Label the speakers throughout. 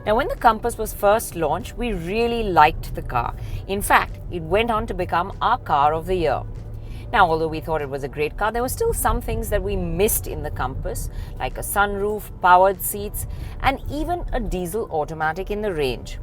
Speaker 1: Now, when the Compass was first launched, we really liked the car. In fact, it went on to become our car of the year. Now, although we thought it was a great car, there were still some things that we missed in the Compass, like a sunroof, powered seats, and even a diesel automatic in the range.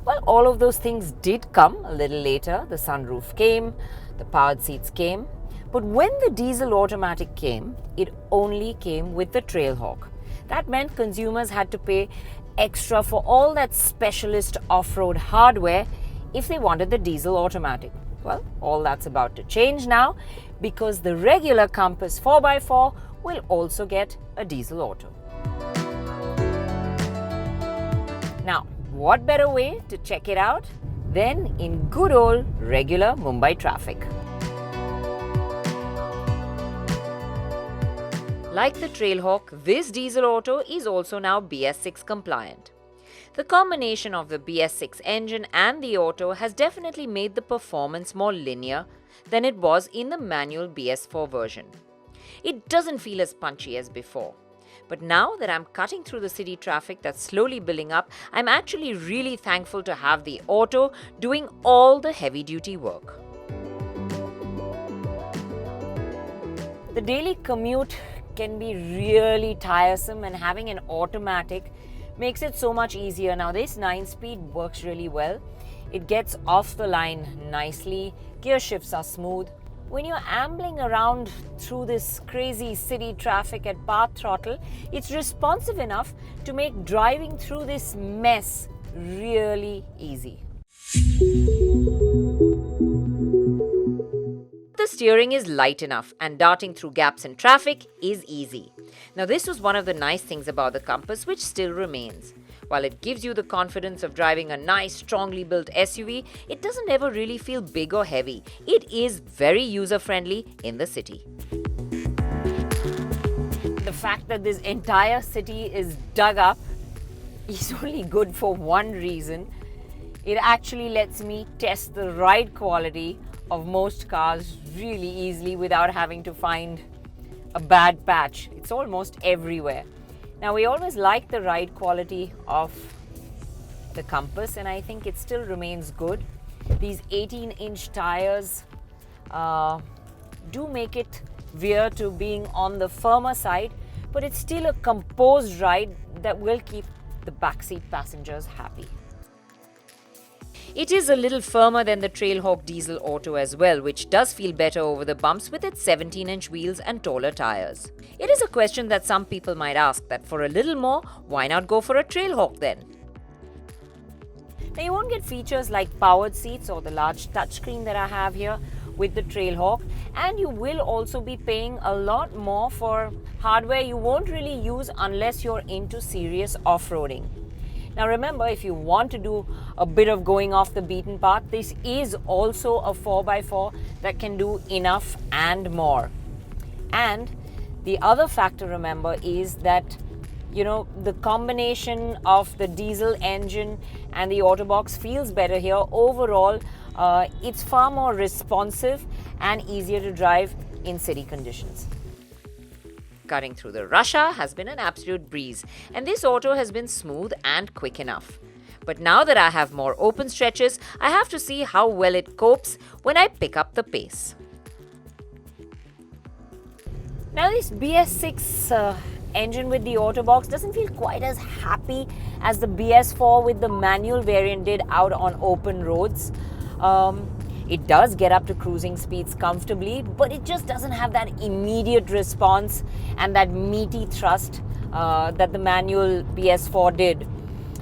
Speaker 1: Well, all of those things did come a little later. The sunroof came, the powered seats came. But when the diesel automatic came, it only came with the Trailhawk. That meant consumers had to pay extra for all that specialist off-road hardware if they wanted the diesel automatic. Well, all that's about to change now because the regular Compass 4x4 will also get a diesel auto. Now, what better way to check it out than in good old regular Mumbai traffic? Like the Trailhawk, this diesel auto is also now BS6 compliant. The combination of the BS6 engine and the auto has definitely made the performance more linear than it was in the manual BS4 version. It doesn't feel as punchy as before. But now that I'm cutting through the city traffic that's slowly building up, I'm actually really thankful to have the auto doing all the heavy-duty work. The daily commute can be really tiresome, and having an automatic makes it so much easier. Now, this 9-speed works really well. It gets off the line nicely, gear shifts are smooth. When you're ambling around through this crazy city traffic at part throttle, it's responsive enough to make driving through this mess really easy. The steering is light enough and darting through gaps in traffic is easy. Now, this was one of the nice things about the Compass, which still remains. While it gives you the confidence of driving a nice, strongly built SUV, it doesn't ever really feel big or heavy. It is very user-friendly in the city. The fact that this entire city is dug up is only good for one reason. It actually lets me test the ride quality of most cars really easily without having to find a bad patch. It's almost everywhere. Now, we always like the ride quality of the Compass, and I think it still remains good. These 18-inch tires do make it veer to being on the firmer side, but it's still a composed ride that will keep the backseat passengers happy. It is a little firmer than the Trailhawk diesel auto as well, which does feel better over the bumps with its 17-inch wheels and taller tires. It is a question that some people might ask, that for a little more, why not go for a Trailhawk then? Now, you won't get features like powered seats or the large touchscreen that I have here with the Trailhawk, and you will also be paying a lot more for hardware you won't really use unless you're into serious off-roading. Now, remember, if you want to do a bit of going off the beaten path, this is also a 4x4 that can do enough and more. And the other factor, remember, is that the combination of the diesel engine and the Autobox feels better here. Overall, it's far more responsive and easier to drive in city conditions. Cutting through the rush hour has been an absolute breeze, and this auto has been smooth and quick enough. But now that I have more open stretches, I have to see how well it copes when I pick up the pace. Now, this BS6 engine with the Autobox doesn't feel quite as happy as the BS4 with the manual variant did out on open roads. It does get up to cruising speeds comfortably, but it just doesn't have that immediate response and that meaty thrust that the manual BS4 did.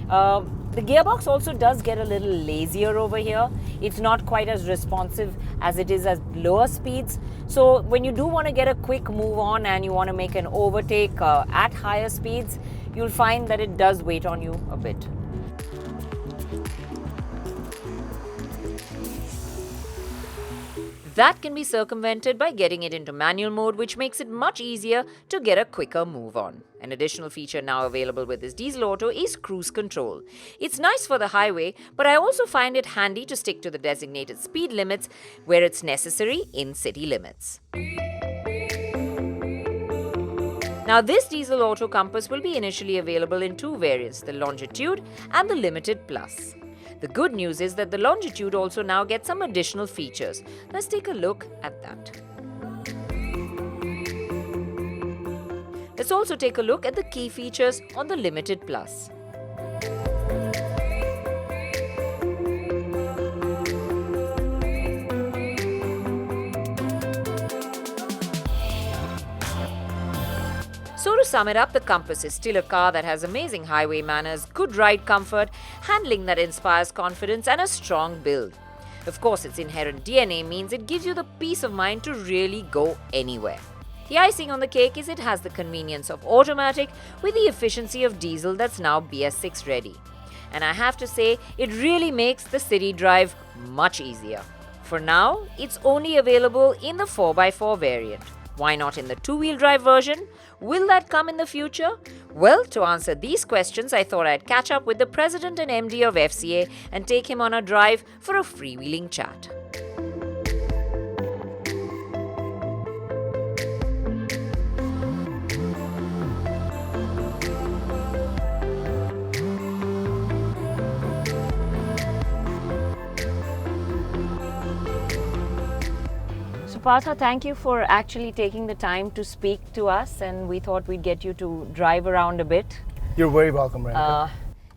Speaker 1: The gearbox also does get a little lazier over here. It's not quite as responsive as it is at lower speeds. So when you do want to get a quick move on and you want to make an overtake at higher speeds, you'll find that it does wait on you a bit. That can be circumvented by getting it into manual mode, which makes it much easier to get a quicker move on. An additional feature now available with this diesel auto is cruise control. It's nice for the highway, but I also find it handy to stick to the designated speed limits where it's necessary in city limits. Now, this diesel auto compass will be initially available in two variants, the Longitude and the Limited Plus. The good news is that the Longitude also now gets some additional features. Let's take a look at that. Let's also take a look at the key features on the Limited Plus. So to sum it up, the Compass is still a car that has amazing highway manners, good ride comfort, handling that inspires confidence, and a strong build. Of course, its inherent DNA means it gives you the peace of mind to really go anywhere. The icing on the cake is it has the convenience of automatic with the efficiency of diesel that's now BS6 ready. And I have to say, it really makes the city drive much easier. For now, it's only available in the 4x4 variant. Why not in the two-wheel drive version? Will that come in the future? Well, to answer these questions, I thought I'd catch up with the President and MD of FCA and take him on a drive for a freewheeling chat. Partha, thank you for actually taking the time to speak to us, and we thought we'd get you to drive around a bit.
Speaker 2: You're very welcome, Renuka.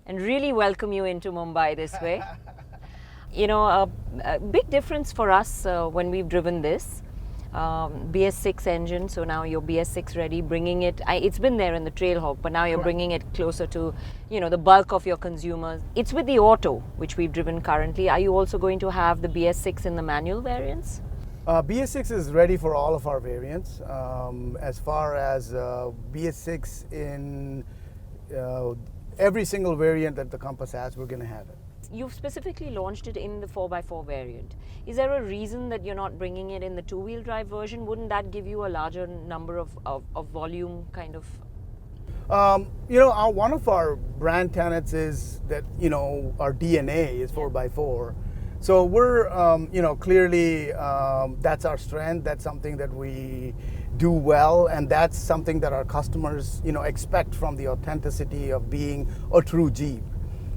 Speaker 1: And really welcome you into Mumbai this way. You know, a big difference for us when we've driven this BS6 engine, so now you're BS6 ready, bringing it, it's been there in the Trailhawk, but now you're bringing it closer to, you know, the bulk of your consumers. It's with the Auto, which we've driven currently. Are you also going to have the BS6 in the manual variants?
Speaker 2: BS6 is ready for all of our variants. As far as BS6 in every single variant that the Compass has, we're going to have it.
Speaker 1: You've specifically launched it in the 4x4 variant. Is there a reason that you're not bringing it in the two-wheel drive version? Wouldn't that give you a larger number of volume kind of?
Speaker 2: You know, one of our brand tenets is that, you know, our DNA is 4x4. So we're, you know, clearly that's our strength. That's something that we do well, and that's something that our customers, you know, expect from the authenticity of being a true Jeep.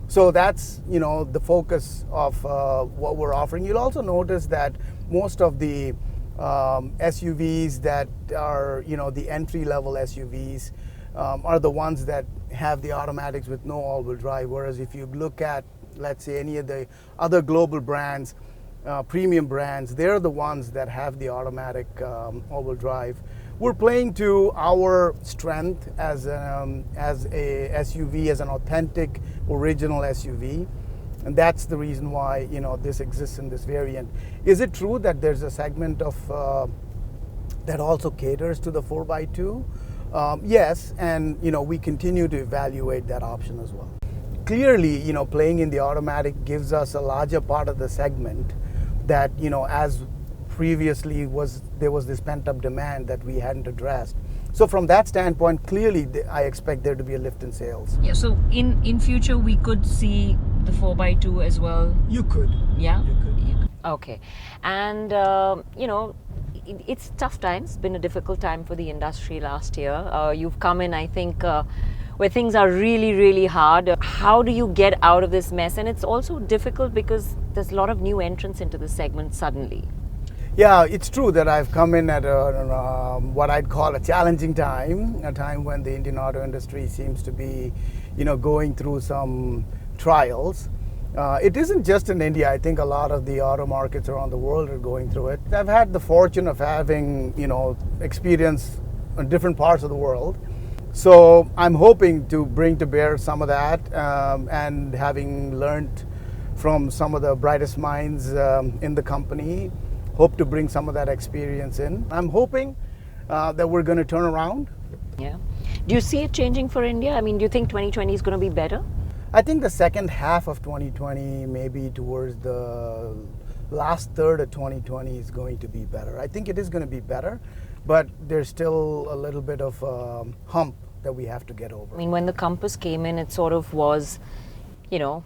Speaker 2: So that's, you know, the focus of what we're offering. You'll also notice that most of the SUVs that are, you know, the entry-level SUVs are the ones that have the automatics with no all-wheel drive. Whereas if you look at, let's say, any of the other global brands, premium brands, they're the ones that have the automatic all-wheel drive. We're playing to our strength as a SUV, as an authentic, original SUV, and that's the reason why, you know, this exists in this variant. Is it true that there's a segment of that also caters to the 4x2? Yes, and you know, we continue to evaluate that option as well. Clearly, you know, playing in the automatic gives us a larger part of the segment that, you know, as previously there was this pent-up demand that we hadn't addressed. So from that standpoint, clearly I expect there to be a lift in sales.
Speaker 1: Yeah, so in future we could see the 4x2 as well?
Speaker 2: You could.
Speaker 1: Yeah?
Speaker 2: You could.
Speaker 1: Okay. And, you know, it's tough times. It's been a difficult time for the industry last year. You've come in, I think, where things are really, really hard. How do you get out of this mess? And it's also difficult because there's a lot of new entrants into the segment suddenly.
Speaker 2: Yeah, it's true that I've come in at what I'd call a challenging time, a time when the Indian auto industry seems to be, you know, going through some trials. It isn't just in India. I think a lot of the auto markets around the world are going through it. I've had the fortune of having, you know, experience in different parts of the world. So I'm hoping to bring to bear some of that, and having learned from some of the brightest minds in the company, hope to bring some of that experience in. I'm hoping that we're going to turn around.
Speaker 1: Yeah. Do you see it changing for India? I mean, do you think 2020 is going to be better?
Speaker 2: I think the second half of 2020, maybe towards the last third of 2020, is going to be better. I think it is going to be better, but there's still a little bit of a hump that we have to get over.
Speaker 1: I mean, when the Compass came in, it sort of was, you know,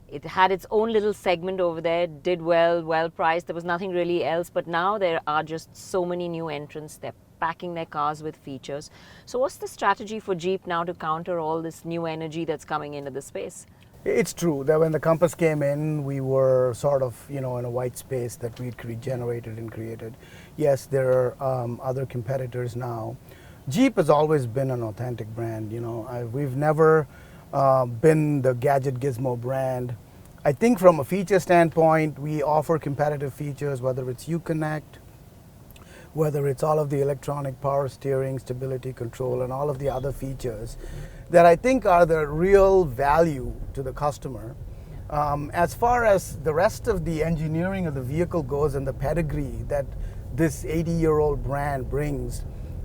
Speaker 1: it had its own little segment over there, did well, well priced. There was nothing really else. But now there are just so many new entrants. They're packing their cars with features. So what's the strategy for Jeep now to counter all this new energy that's coming into the space?
Speaker 2: It's true that when the Compass came in, we were sort of, in a white space that we'd generated and created. Yes, there are other competitors now. Jeep has always been an authentic brand. We've never been the gadget gizmo brand. I think from a feature standpoint, we offer competitive features, whether it's Uconnect, whether it's all of the electronic power steering, stability control, and all of the other features that I think are the real value to the customer. As far as the rest of the engineering of the vehicle goes and the pedigree that this 80-year-old brand brings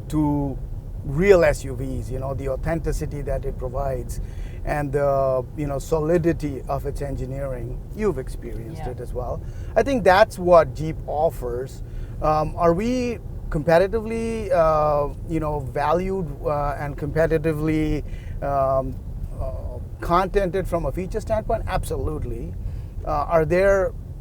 Speaker 2: to real SUVs, the authenticity that it provides and the solidity of its engineering, you've experienced it as well. I think that's what Jeep offers. Are we competitively, valued and competitively contented from a feature standpoint? Absolutely.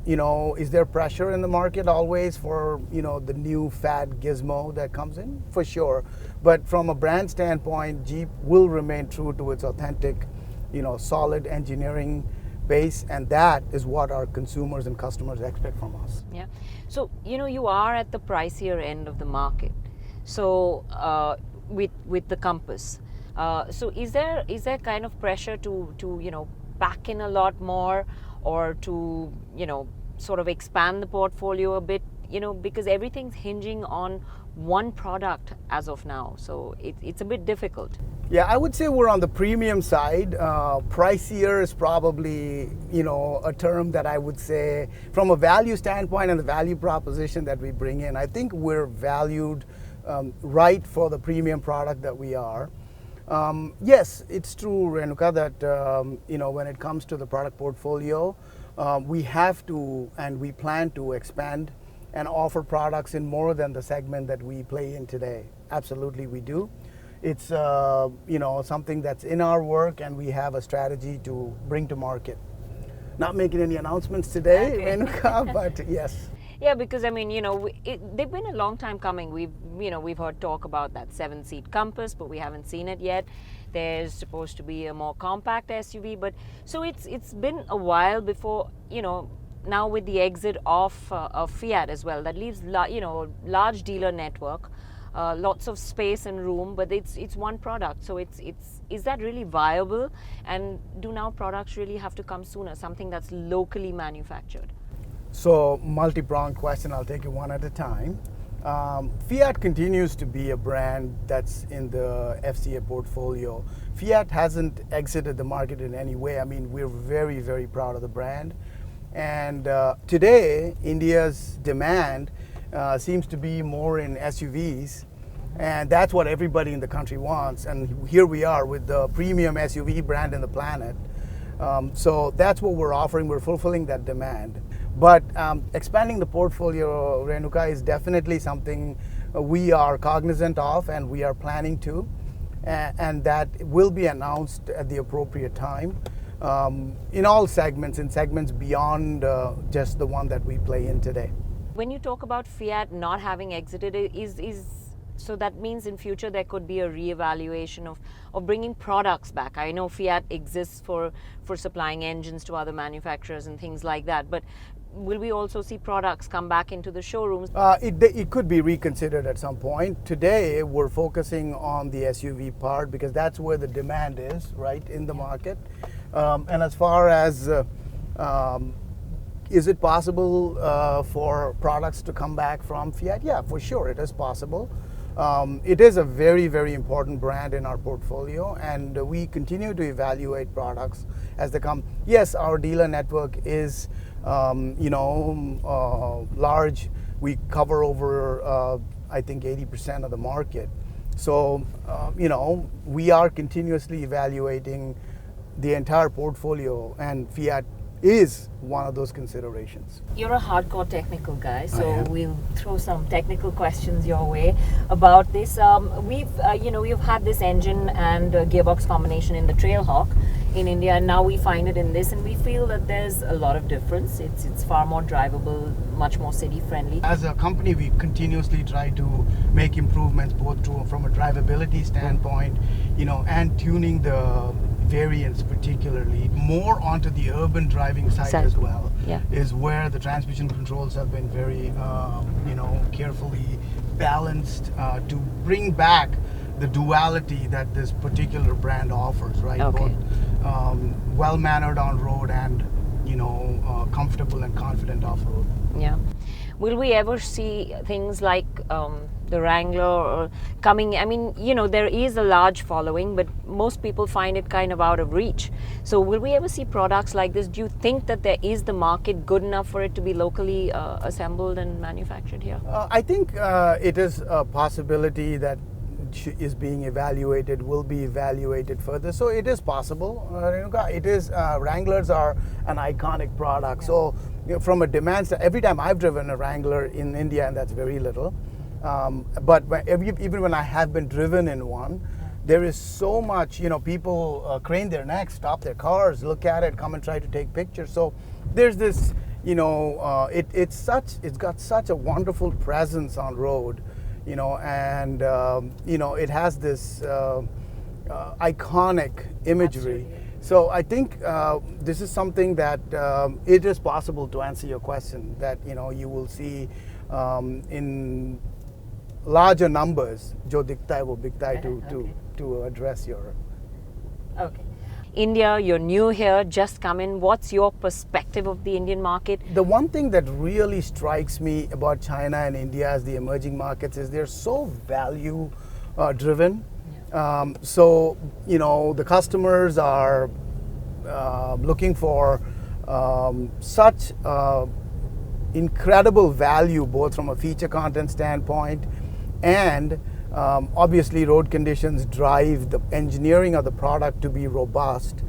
Speaker 2: Is there pressure in the market always for, the new fad gizmo that comes in? For sure. But from a brand standpoint, Jeep will remain true to its authentic, solid engineering base, and that is what our consumers and customers expect from us.
Speaker 1: Yeah. So, you are at the pricier end of the market. So, with the Compass. So is there kind of pressure to pack in a lot more, or to sort of expand the portfolio a bit, because everything's hinging on one product as of now, so it's a bit difficult.
Speaker 2: Yeah, I would say we're on the premium side. Pricier is probably a term that I would say from a value standpoint and the value proposition that we bring in. I think we're valued right for the premium product that we are. Yes, it's true, Renuka, that when it comes to the product portfolio, we have to and we plan to expand and offer products in more than the segment that we play in today. Absolutely, we do. It's something that's in our work, and we have a strategy to bring to market. Not making any announcements today, Renuka, but yes.
Speaker 1: Yeah, because they've been a long time coming. We've heard talk about that 7-seat Compass, but we haven't seen it yet. There's supposed to be a more compact SUV, but so it's been a while before now with the exit of Fiat as well, that leaves large dealer network, lots of space and room, but it's one product. So is that really viable? And do now products really have to come sooner? Something that's locally manufactured.
Speaker 2: So multi-pronged question. I'll take it one at a time. Fiat continues to be a brand that's in the FCA portfolio. Fiat hasn't exited the market in any way. I mean, we're very, very proud of the brand. And today, India's demand seems to be more in SUVs, and that's what everybody in the country wants. And here we are with the premium SUV brand in the planet. So that's what we're offering. We're fulfilling that demand. But expanding the portfolio, Renuka, is definitely something we are cognizant of, and we are planning to, and that will be announced at the appropriate time. In all segments, in segments beyond just the one that we play in today.
Speaker 1: When you talk about Fiat not having exited, so that means in future there could be a reevaluation of bringing products back. I know Fiat exists for supplying engines to other manufacturers and things like that, but will we also see products come back into the showrooms?
Speaker 2: It could be reconsidered at some point. Today, we're focusing on the SUV part because that's where the demand is, right, in the market. And as far as is it possible for products to come back from Fiat? Yeah, for sure, it is possible. It is a very, very important brand in our portfolio, and we continue to evaluate products as they come. Yes, our dealer network is large. We cover over, I think, 80% of the market. So, we are continuously evaluating the entire portfolio, and Fiat is one of those considerations.
Speaker 1: You're a hardcore technical guy, so we'll throw some technical questions your way about this. We've had this engine and gearbox combination in the Trailhawk. in India, and now we find it in this, and we feel that there's a lot of difference. It's far more drivable, much more city friendly.
Speaker 2: As a company, we continuously try to make improvements both from a drivability standpoint, and tuning the variants particularly more onto the urban driving side as well.
Speaker 1: Yeah.
Speaker 2: Is where the transmission controls have been very, carefully balanced to bring back the duality that this particular brand offers, right?
Speaker 1: Okay.
Speaker 2: Both well-mannered on road and comfortable and confident off road.
Speaker 1: Yeah. Will we ever see things like the Wrangler coming? I mean, there is a large following, but most people find it kind of out of reach. So will we ever see products like this? Do you think that there is the market good enough for it to be locally assembled and manufactured here?
Speaker 2: I think it is a possibility that is being evaluated, will be evaluated further. So it is possible. Renuka, it is, Wranglers are an iconic product. Yeah. So from a demand, every time I've driven a Wrangler in India, and that's very little, but even when I have been driven in one, there is so much, people crane their necks, stop their cars, look at it, come and try to take pictures. So there's this, it's got such a wonderful presence on road. And it has this iconic imagery.
Speaker 1: Absolutely.
Speaker 2: So I think this is something that it is possible to answer your question, that you will see in larger numbers, jo dikhta hai wo bikhta hai, to address your.
Speaker 1: Okay. India, you're new here, just come in. What's your perspective of the Indian market?
Speaker 2: The one thing that really strikes me about China and India as the emerging markets is they're so value driven. Yeah. So, the customers are looking for such incredible value, both from a feature content standpoint and obviously road conditions drive the engineering of the product to be robust.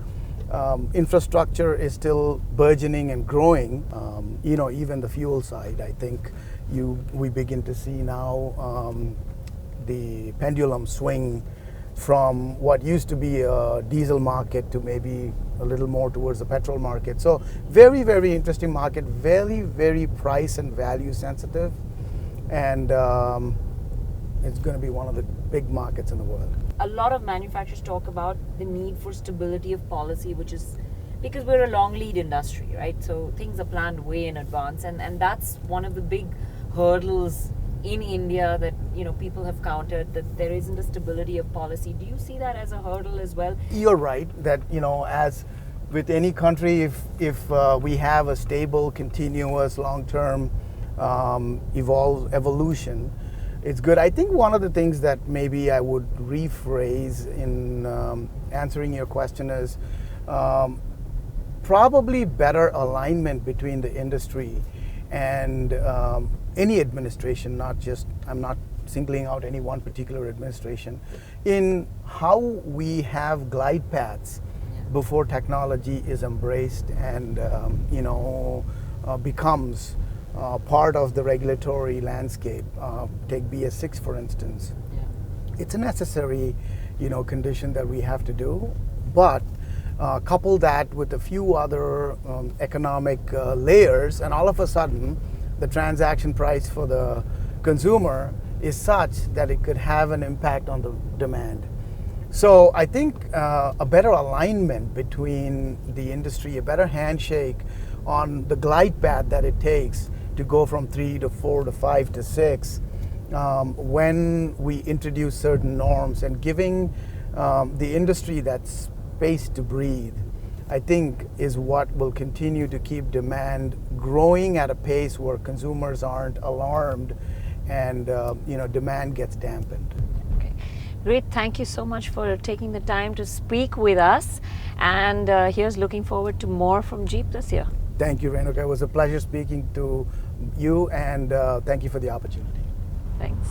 Speaker 2: Infrastructure is still burgeoning and growing. Even the fuel side, I think we begin to see now the pendulum swing from what used to be a diesel market to maybe a little more towards the petrol market. So very, very interesting market, very, very price and value sensitive. And it's going to be one of the big markets in the world.
Speaker 1: A lot of manufacturers talk about the need for stability of policy, which is because we're a long lead industry, right? So things are planned way in advance, and that's one of the big hurdles in India that people have countered, that there isn't a stability of policy. Do you see that as a hurdle as well?
Speaker 2: You're right that as with any country, if we have a stable, continuous, long-term evolution, it's good. I think one of the things that maybe I would rephrase in answering your question is probably better alignment between the industry and any administration, I'm not singling out any one particular administration, in how we have glide paths before technology is embraced and becomes part of the regulatory landscape. Take BS6 for instance. Yeah. It's a necessary, condition that we have to do, but couple that with a few other economic layers, and all of a sudden, the transaction price for the consumer is such that it could have an impact on the demand. So I think a better alignment between the industry, a better handshake on the glide path that it takes to go from 3 to 4 to 5 to 6 when we introduce certain norms, and giving the industry that space to breathe, I think is what will continue to keep demand growing at a pace where consumers aren't alarmed and demand gets dampened.
Speaker 1: Okay, great. Thank you so much for taking the time to speak with us, and here's looking forward to more from Jeep this year.
Speaker 2: Thank you, Renuka. It was a pleasure speaking to you, and thank you for the opportunity.
Speaker 1: Thanks.